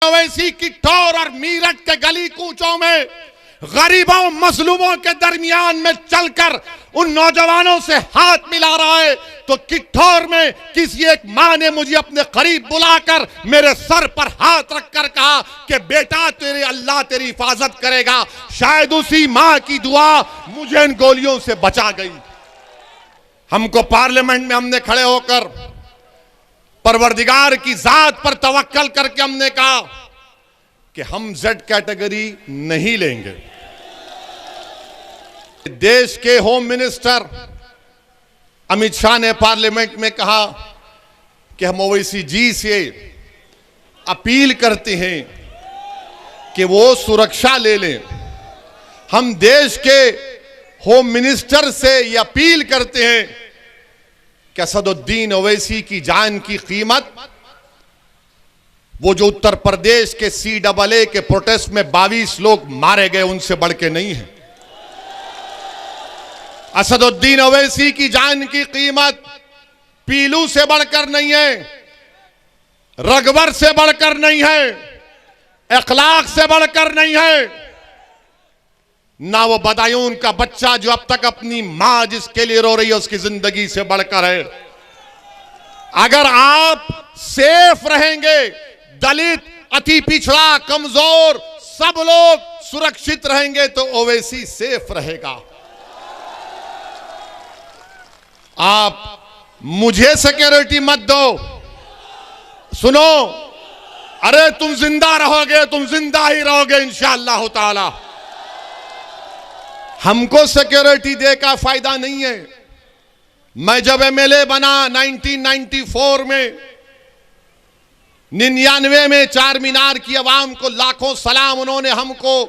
ओवैसी की ठोर और मीरठ के गली कूचों में गरीबों मजलूमों के दरमियान में चलकर उन नौजवानों से हाथ मिला रहा है, तो किठौर में किसी एक मां ने मुझे अपने करीब बुलाकर मेरे सर पर हाथ रखकर कहा कि बेटा तेरे अल्लाह तेरी हिफाजत करेगा। शायद उसी मां की दुआ मुझे इन गोलियों से बचा गई। हमको पार्लियामेंट में हमने खड़े होकर परवरदिगार की जात पर तवक्कल करके हमने कहा कि हम जेड कैटेगरी नहीं लेंगे। देश के होम मिनिस्टर अमित शाह ने पार्लियामेंट में कहा कि हम ओवैसी जी से अपील करते हैं कि वो सुरक्षा ले लें। हम देश के होम मिनिस्टर से ये अपील करते हैं कि असदुद्दीन ओवैसी की जान की कीमत वो जो उत्तर प्रदेश के CAA के प्रोटेस्ट में 22 लोग मारे गए उनसे बढ़ के नहीं है। असदुद्दीन ओवैसी की जान की कीमत पीलू से बढ़कर नहीं है, रगबर से बढ़कर नहीं है, अखलाक से बढ़कर नहीं है, ना वो बदायूं का बच्चा जो अब तक अपनी मां जिसके लिए रो रही है उसकी जिंदगी से बढ़कर है। अगर आप सेफ रहेंगे, दलित, अति पिछड़ा, कमजोर सब लोग सुरक्षित रहेंगे तो ओवैसी सेफ रहेगा। आप मुझे सिक्योरिटी मत दो। सुनो, अरे तुम जिंदा रहोगे, तुम जिंदा ही रहोगे इंशाअल्लाह ताला। हमको सिक्योरिटी दे का फायदा नहीं है। मैं जब MLA बना 1994 में, 99 में चार मीनार की आवाम को लाखों सलाम, उन्होंने हमको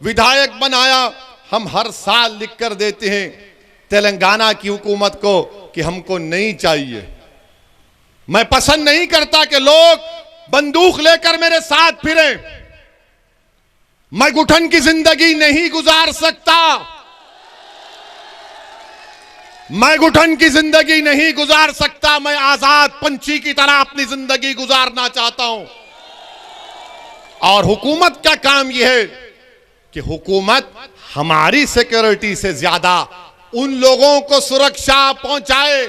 विधायक बनाया। हम हर साल लिख कर देते हैं तेलंगाना की हुकूमत को कि हमको नहीं चाहिए। मैं पसंद नहीं करता कि लोग बंदूक लेकर मेरे साथ फिरें। मैं घुटन की जिंदगी नहीं गुजार सकता। मैं घुटन की जिंदगी नहीं गुजार सकता। मैं आजाद पंछी की तरह अपनी जिंदगी गुजारना चाहता हूं। और हुकूमत का काम यह है कि हुकूमत हमारी सिक्योरिटी से ज्यादा उन लोगों को सुरक्षा पहुंचाए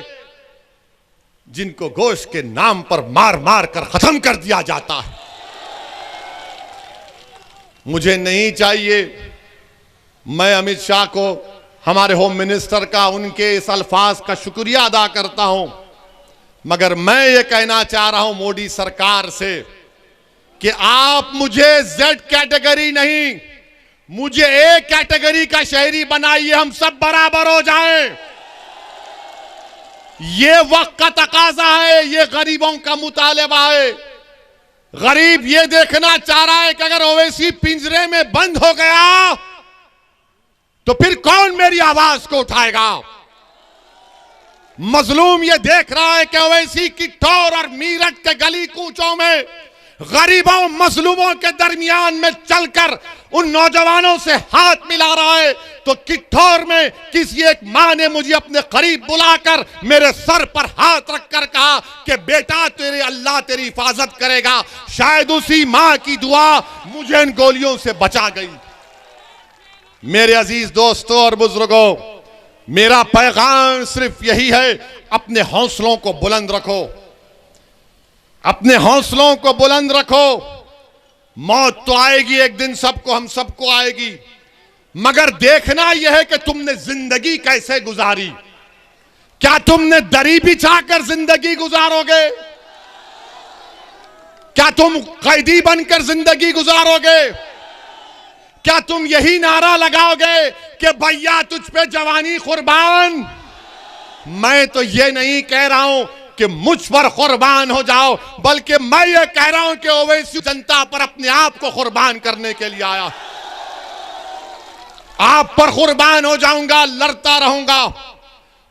जिनको गोश्त के नाम पर मार मार कर खत्म कर दिया जाता है। मुझे नहीं चाहिए। मैं अमित शाह को, हमारे होम मिनिस्टर का, उनके इस अल्फाज का शुक्रिया अदा करता हूं, मगर मैं ये कहना चाह रहा हूं मोदी सरकार से कि आप मुझे जेड कैटेगरी नहीं, मुझे A कैटेगरी का शहरी बनाइए, हम सब बराबर हो जाएं। ये वक्त का तकाजा है, ये गरीबों का मुतालबा है। गरीब ये देखना चाह रहा है कि अगर ओवैसी पिंजरे में बंद हो गया तो फिर कौन मेरी आवाज को उठाएगा। मजलूम ये देख रहा है कि ओवैसी की ठोर और मीरठ के गली कूचों में गरीबों मजलूमों के दरमियान में चलकर उन नौजवानों से हाथ मिला रहा है, तो किठौर में किसी एक मां ने मुझे अपने करीब बुलाकर मेरे सर पर हाथ रखकर कहा कि बेटा तेरे अल्लाह तेरी हिफाजत करेगा। शायद उसी मां की दुआ मुझे इन गोलियों से बचा गई। मेरे अजीज दोस्तों और बुजुर्गों, मेरा पैगाम सिर्फ यही है, अपने हौसलों को बुलंद रखो, अपने हौसलों को बुलंद रखो। मौत तो आएगी एक दिन, सबको, हम सबको आएगी, मगर देखना यह है कि तुमने जिंदगी कैसे गुजारी। क्या तुमने दरी बिछाकर जिंदगी गुजारोगे? क्या तुम कैदी बनकर जिंदगी गुजारोगे? क्या तुम यही नारा लगाओगे कि भैया तुझ पे जवानी कुर्बान? मैं तो ये नहीं कह रहा हूं कि मुझ पर कुर्बान हो जाओ, बल्कि मैं ये कह रहा हूं कि ओवैसी जनता पर अपने आप को कुर्बान करने के लिए आया। आप पर कुर्बान हो जाऊंगा, लड़ता रहूंगा,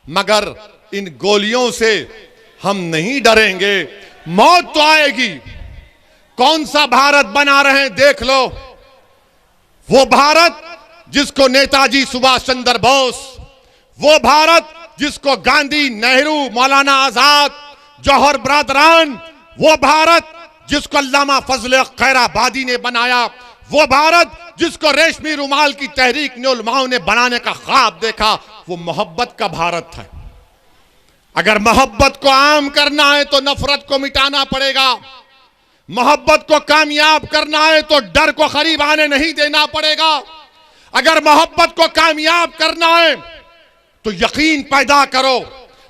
मगर इन गोलियों से हम नहीं डरेंगे। मौत तो आएगी। कौन सा भारत बना रहे हैं देख लो। वो भारत जिसको नेताजी सुभाष चंद्र बोस, वो भारत जिसको गांधी, नेहरू, मौलाना आजाद, जौहर बरदरान, वो भारत जिसको अल्लामा फजल खैराबादी ने बनाया, वो भारत जिसको रेशमी रुमाल की तहरीक ने उलमाओं ने बनाने का ख्वाब देखा, वो मोहब्बत का भारत है। अगर मोहब्बत को आम करना है तो नफरत को मिटाना पड़ेगा। मोहब्बत को कामयाब करना है तो डर को करीब आने नहीं देना पड़ेगा। अगर मोहब्बत को कामयाब करना है तो यकीन पैदा करो।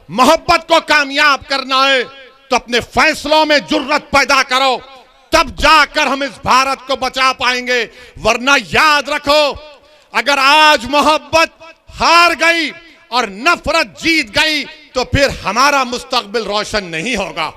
मोहब्बत को कामयाब करना है तो अपने फैसलों में जुर्रत पैदा करो, तब जाकर हम इस भारत को बचा पाएंगे। वरना याद रखो, अगर आज मोहब्बत हार गई और नफरत जीत गई तो फिर हमारा मुस्तकबिल रोशन नहीं होगा।